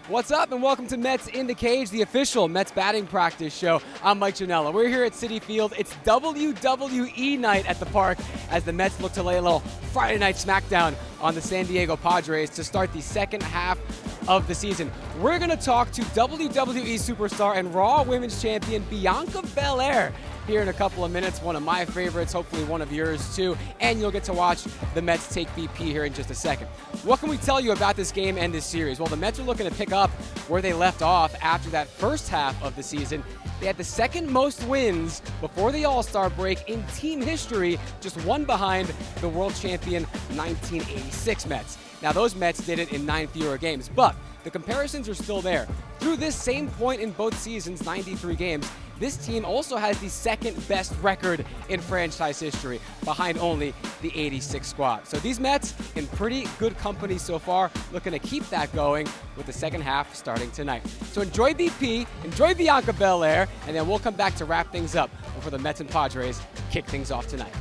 What's up, and welcome to Mets in the Cage, the official Mets batting practice show. I'm Mike Janela. We're here at Citi Field. It's WWE Night at the park as the Mets look to lay a little Friday night smackdown on the San Diego Padres to start the second half of the season. We're going to talk to WWE superstar and Raw Women's Champion Bianca Belair here in a couple of minutes. One of my favorites, hopefully one of yours too, and you'll get to watch the Mets take BP here in just a second. What can we tell you about this game and this series? Well, the Mets are looking to pick up where they left off after that first half of the season. They had the second most wins before the All-Star break in team history, just one behind the world champion 1986 Mets. Now, those Mets did it in 9 fewer games, but the comparisons are still there. Through this same point in both seasons, 93 games, this team also has the second best record in franchise history, behind only the 86 squad. So these Mets in pretty good company so far, looking to keep that going with the second half starting tonight. So enjoy BP, enjoy Bianca Belair, and then we'll come back to wrap things up before the Mets and Padres kick things off tonight.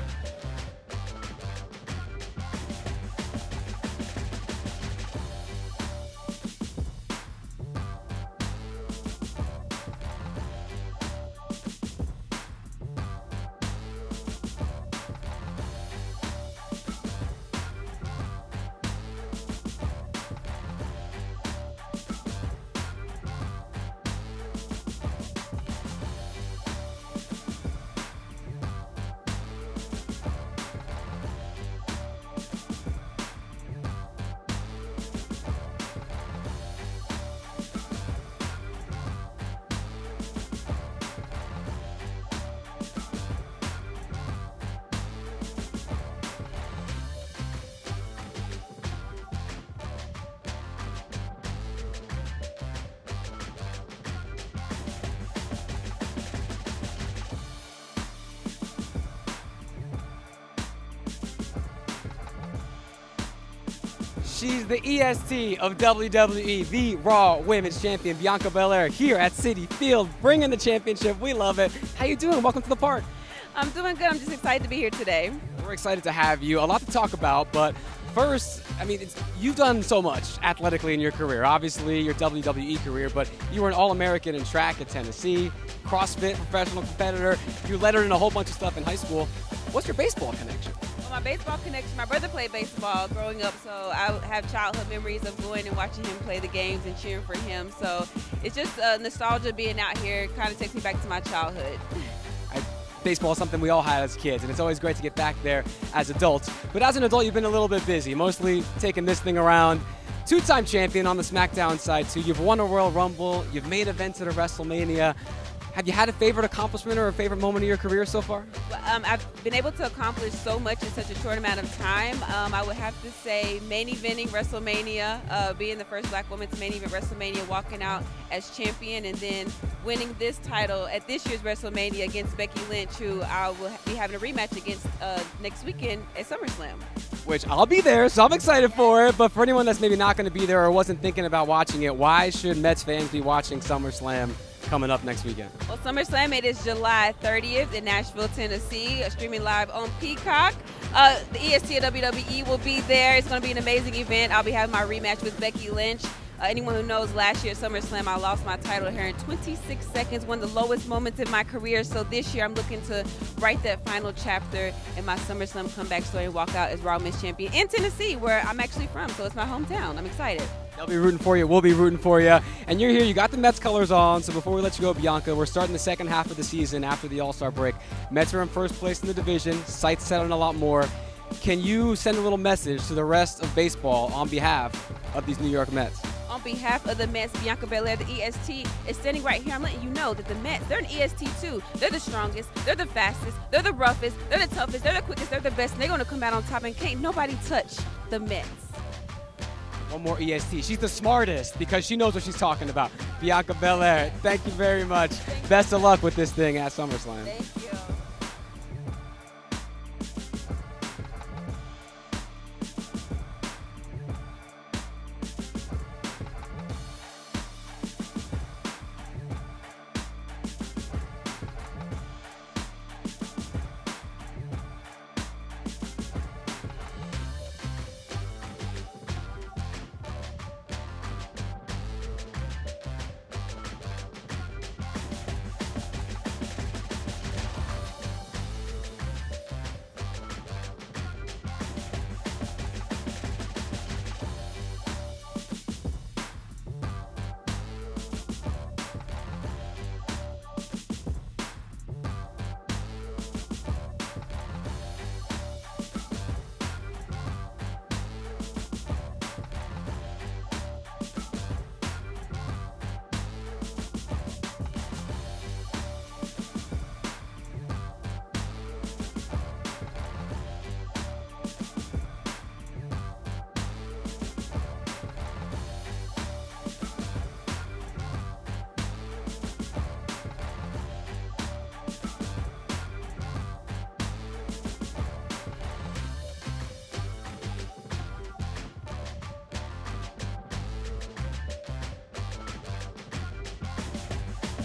She's the EST of WWE, the Raw Women's Champion, Bianca Belair, here at Citi Field, bringing the championship. We love it. How you doing? Welcome to the park. I'm doing good. I'm just excited to be here today. We're excited to have you. A lot to talk about, but first, you've done so much athletically in your career. Obviously, your WWE career, but you were an All-American in track at Tennessee, CrossFit professional competitor. You lettered in a whole bunch of stuff in high school. What's your baseball connection? My baseball connection, my brother played baseball growing up, so I have childhood memories of going and watching him play the games and cheering for him. So it's just nostalgia being out here. It kind of takes me back to my childhood. Baseball is something we all had as kids, and it's always great to get back there as adults. But as an adult, you've been a little bit busy, mostly taking this thing around. Two-time champion on the SmackDown side, too. You've won a Royal Rumble. You've made events at a WrestleMania. Have you had a favorite accomplishment or a favorite moment of your career so far? I've been able to accomplish so much in such a short amount of time. I would have to say main eventing WrestleMania, being the first black woman to main event WrestleMania, walking out as champion, and then winning this title at this year's WrestleMania against Becky Lynch, who I will be having a rematch against next weekend at SummerSlam. Which I'll be there, so I'm excited for it. But for anyone that's maybe not going to be there or wasn't thinking about watching it, why should Mets fans be watching SummerSlam coming up next weekend? Well, SummerSlam, it is July 30th in Nashville, Tennessee, streaming live on Peacock. The EST of WWE will be there. It's going to be an amazing event. I'll be having my rematch with Becky Lynch. Anyone who knows, last year at SummerSlam, I lost my title here in 26 seconds, one of the lowest moments in my career. So this year, I'm looking to write that final chapter in my SummerSlam comeback story and walk out as Raw Women's Champion in Tennessee, where I'm actually from. So it's my hometown. I'm excited. They'll be rooting for you. We'll be rooting for you. And you're here. You got the Mets colors on. So before we let you go, Bianca, we're starting the second half of the season after the All-Star break. Mets are in first place in the division. Sights set on a lot more. Can you send a little message to the rest of baseball on behalf of these New York Mets? On behalf of the Mets, Bianca Belair, the EST, is standing right here. I'm letting you know that the Mets, they're an EST too. They're the strongest, they're the fastest, they're the roughest, they're the toughest, they're the quickest, they're the best, and they're going to come out on top, and can't nobody touch the Mets. One more EST. She's the smartest because she knows what she's talking about. Bianca Belair, thank you very much. Best of luck with this thing at SummerSlam. Thank you.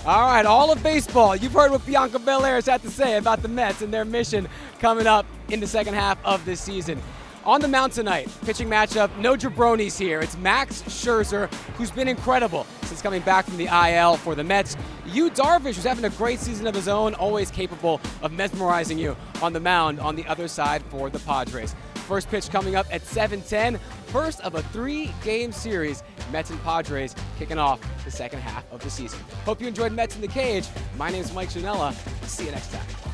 All right, all of baseball. You've heard what Bianca Belair has had to say about the Mets and their mission coming up in the second half of this season. On the mound tonight, pitching matchup, no jabronis here. It's Max Scherzer, who's been incredible since coming back from the IL for the Mets. Yu Darvish, who's having a great season of his own, always capable of mesmerizing you on the mound on the other side for the Padres. First pitch coming up at 7:10. First of a 3-game series, Mets and Padres kicking off the second half of the season. Hope you enjoyed Mets in the Cage. My name is Mike Janela. See you next time.